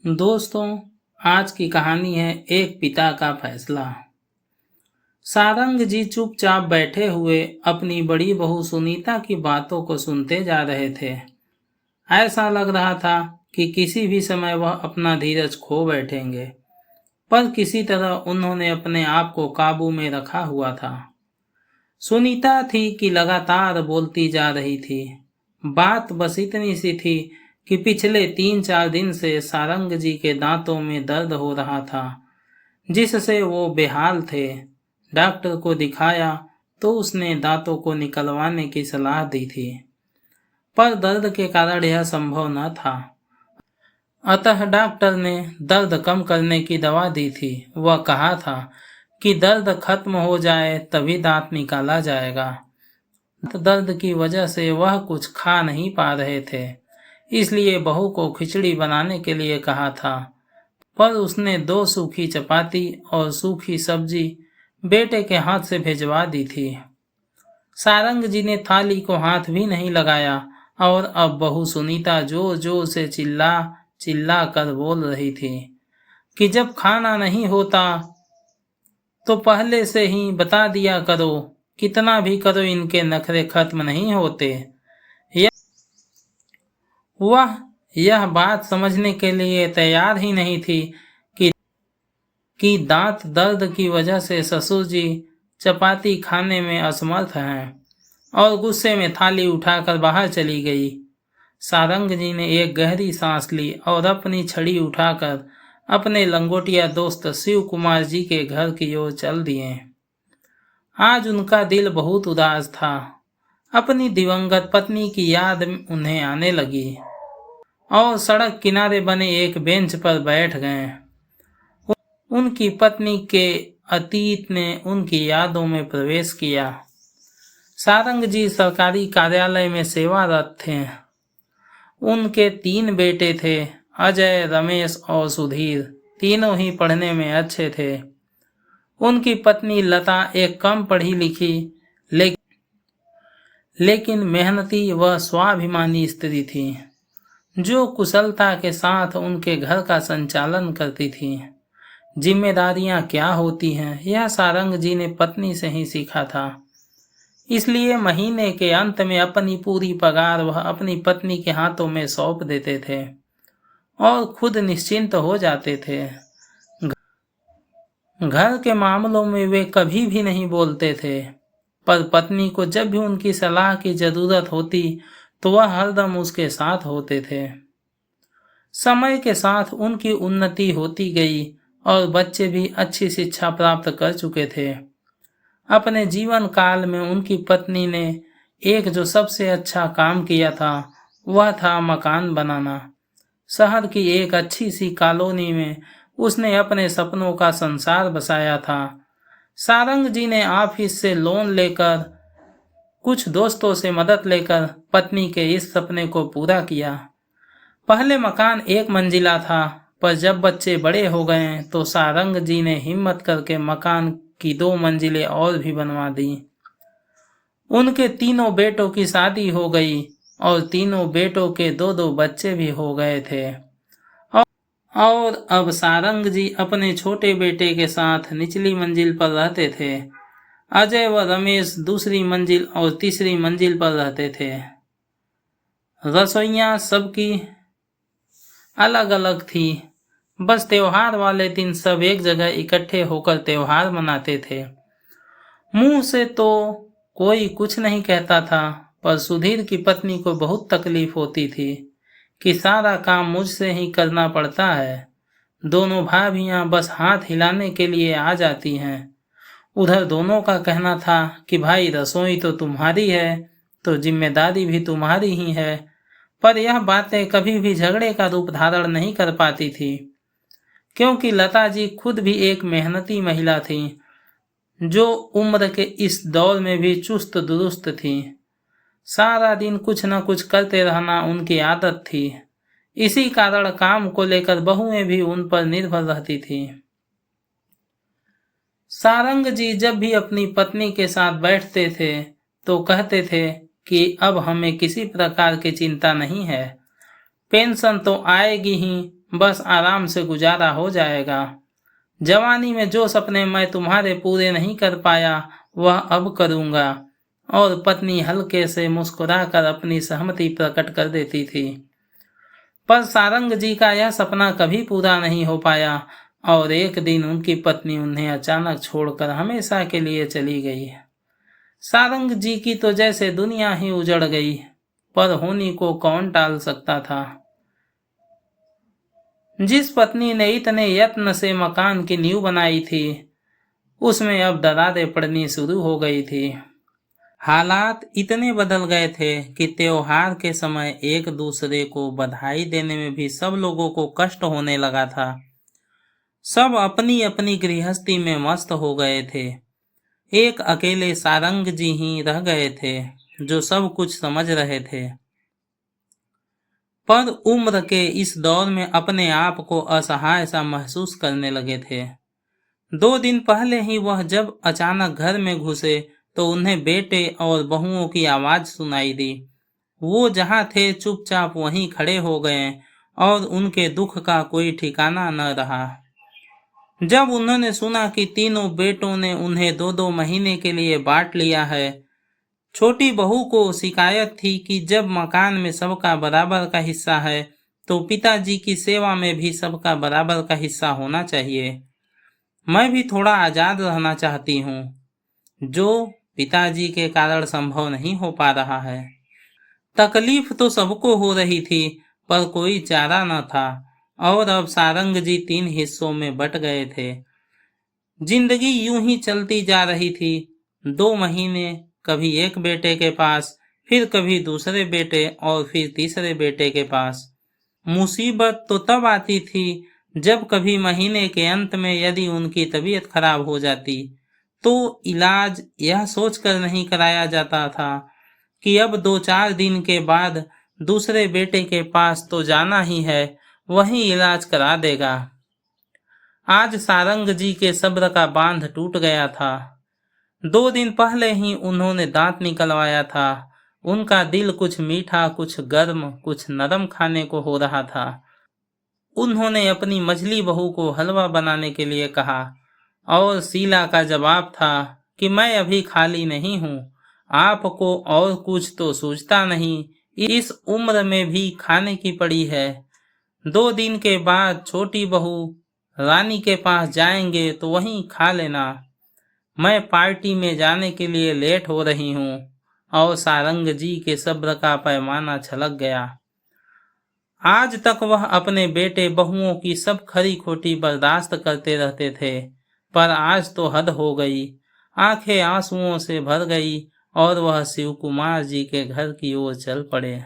दोस्तों, आज की कहानी है एक पिता का फैसला। सारंग जी चुपचाप बैठे हुए अपनी बड़ी बहू सुनीता की बातों को सुनते जा रहे थे। ऐसा लग रहा था कि किसी भी समय वह अपना धीरज खो बैठेंगे, पर किसी तरह उन्होंने अपने आप को काबू में रखा हुआ था। सुनीता थी कि लगातार बोलती जा रही थी। बात बस इतनी सी थी कि पिछले 3-4 दिन से सारंग जी के दांतों में दर्द हो रहा था, जिससे वो बेहाल थे। डॉक्टर को दिखाया तो उसने दांतों को निकलवाने की सलाह दी थी, पर दर्द के कारण यह संभव न था। अतः डॉक्टर ने दर्द कम करने की दवा दी थी। वह कहा था कि दर्द खत्म हो जाए तभी दांत निकाला जाएगा। दर्द की वजह से वह कुछ खा नहीं पा रहे थे, इसलिए बहू को खिचड़ी बनाने के लिए कहा था, पर उसने 2 सूखी चपाती और सूखी सब्जी बेटे के हाथ से भिजवा दी थी। सारंग जी ने थाली को हाथ भी नहीं लगाया और अब बहू सुनीता जोर जोर से चिल्ला चिल्ला कर बोल रही थी कि जब खाना नहीं होता तो पहले से ही बता दिया करो, कितना भी करो इनके नखरे खत्म नहीं होते। वह यह बात समझने के लिए तैयार ही नहीं थी कि दांत दर्द की वजह से ससुर जी चपाती खाने में असमर्थ हैं, और गुस्से में थाली उठाकर बाहर चली गई। सारंग जी ने एक गहरी सांस ली और अपनी छड़ी उठाकर अपने लंगोटिया दोस्त शिव कुमार जी के घर की ओर चल दिए। आज उनका दिल बहुत उदास था। अपनी दिवंगत पत्नी की याद उन्हें आने लगी और सड़क किनारे बने एक बेंच पर बैठ गए। उनकी पत्नी के अतीत ने उनकी यादों में प्रवेश किया। सारंग जी सरकारी कार्यालय में सेवारत थे। उनके 3 बेटे थे, अजय, रमेश और सुधीर। तीनों ही पढ़ने में अच्छे थे। उनकी पत्नी लता एक कम पढ़ी लिखी लेकिन मेहनती व स्वाभिमानी स्त्री थी, जो कुशलता के साथ उनके घर का संचालन करती थी। जिम्मेदारियां क्या होती हैं, यह सारंग जी ने पत्नी से ही सीखा था। इसलिए महीने के अंत में अपनी पूरी पगार वह अपनी पत्नी के हाथों में सौंप देते थे और खुद निश्चिंत हो जाते थे। घर के मामलों में वे कभी भी नहीं बोलते थे, पर पत्नी को जब भी उनकी सलाह की जरूरत होती तो वह हरदम उसके साथ होते थे। समय के साथ उनकी उन्नति होती गई और बच्चे भी अच्छी शिक्षा प्राप्त कर चुके थे। अपने जीवन काल में उनकी पत्नी ने एक जो सबसे अच्छा काम किया था वह था मकान बनाना। शहर की एक अच्छी सी कॉलोनी में उसने अपने सपनों का संसार बसाया था। सारंग जी ने ऑफिस से लोन लेकर, कुछ दोस्तों से मदद लेकर पत्नी के इस सपने को पूरा किया। पहले मकान 1 मंजिला था, पर जब बच्चे बड़े हो गए तो सारंग जी ने हिम्मत करके मकान की 2 मंजिलें और भी बनवा दी। उनके 3 बेटों की शादी हो गई और 3 बेटों के 2-2 बच्चे भी हो गए थे। और अब सारंग जी अपने छोटे बेटे के साथ निचली मंजिल पर रहते थे। अजय व रमेश दूसरी मंजिल और तीसरी मंजिल पर रहते थे। रसोइयां सबकी अलग अलग थी। बस त्योहार वाले दिन सब एक जगह इकट्ठे होकर त्योहार मनाते थे। मुंह से तो कोई कुछ नहीं कहता था, पर सुधीर की पत्नी को बहुत तकलीफ होती थी कि सारा काम मुझसे ही करना पड़ता है। दोनों भाभियां बस हाथ हिलाने के लिए आ जाती हैं। उधर दोनों का कहना था कि भाई रसोई तो तुम्हारी है तो जिम्मेदारी भी तुम्हारी ही है, पर यह बातें कभी भी झगड़े का रूप धारण नहीं कर पाती थी, क्योंकि लता जी खुद भी एक मेहनती महिला थी, जो उम्र के इस दौर में भी चुस्त दुरुस्त थी। सारा दिन कुछ न कुछ करते रहना उनकी आदत थी। इसी कारण काम को लेकर बहुएं भी उन पर निर्भर रहती थी। सारंग जी जब भी अपनी पत्नी के साथ बैठते थे तो कहते थे कि अब हमें किसी प्रकार की चिंता नहीं है। पेंशन तो आएगी ही, बस आराम से गुजारा हो जाएगा। जवानी में जो सपने मैं तुम्हारे पूरे नहीं कर पाया वह अब करूँगा। और पत्नी हल्के से मुस्कुराकर अपनी सहमति प्रकट कर देती थी। पर सारंग जी का यह सपना कभी पूरा नहीं हो पाया और एक दिन उनकी पत्नी उन्हें अचानक छोड़कर हमेशा के लिए चली गई। सारंग जी की तो जैसे दुनिया ही उजड़ गई, पर होनी को कौन टाल सकता था। जिस पत्नी ने इतने यत्न से मकान की नींव बनाई थी, उसमें अब दरारें पड़नी शुरू हो गई थी। हालात इतने बदल गए थे कि त्योहार के समय एक दूसरे को बधाई देने में भी सब लोगों को कष्ट होने लगा था। सब अपनी अपनी गृहस्थी में मस्त हो गए थे। एक अकेले सारंग जी ही रह गए थे जो सब कुछ समझ रहे थे, पर उम्र के इस दौर में अपने आप को असहाय सा महसूस करने लगे थे। 2 दिन पहले ही वह जब अचानक घर में घुसे तो उन्हें बेटे और बहुओं की आवाज सुनाई दी। वो जहां थे चुपचाप वहीं खड़े हो गए और उनके दुख का कोई ठिकाना न रहा। जब उन्होंने सुना कि तीनों बेटों ने उन्हें 2-2 महीने के लिए बांट लिया है, छोटी बहू को शिकायत थी कि जब मकान में सबका बराबर का हिस्सा है तो पिताजी की सेवा में भी सबका बराबर का हिस्सा होना चाहिए। मैं भी थोड़ा आजाद रहना चाहती हूँ, जो पिताजी के कारण संभव नहीं हो पा रहा है। तकलीफ तो सबको हो रही थी, पर कोई चारा न था और अब सारंग जी 3 हिस्सों में बट गए थे। जिंदगी यूं ही चलती जा रही थी। 2 महीने कभी एक बेटे के पास, फिर कभी दूसरे बेटे और फिर तीसरे बेटे के पास। मुसीबत तो तब आती थी जब कभी महीने के अंत में यदि उनकी तबीयत खराब हो जाती तो इलाज यह सोचकर नहीं कराया जाता था कि अब 2-4 दिन के बाद दूसरे बेटे के पास तो जाना ही है, वही इलाज करा देगा। आज सारंग जी के सब्र का बांध टूट गया था। 2 दिन पहले ही उन्होंने दांत निकलवाया था। उनका दिल कुछ मीठा, कुछ गर्म, कुछ नरम खाने को हो रहा था। उन्होंने अपनी मझली बहू को हलवा बनाने के लिए कहा और शीला का जवाब था कि मैं अभी खाली नहीं हूँ, आपको और कुछ तो सूझता नहीं, इस उम्र में भी खाने की पड़ी है। 2 दिन के बाद छोटी बहू रानी के पास जाएंगे तो वहीं खा लेना। मैं पार्टी में जाने के लिए लेट हो रही हूँ। और सारंग जी के सब्र का पैमाना छलक गया। आज तक वह अपने बेटे बहुओं की सब खरी खोटी बर्दाश्त करते रहते थे, पर आज तो हद हो गई। आंखें आंसुओं से भर गई और वह शिव कुमार जी के घर की ओर चल पड़े।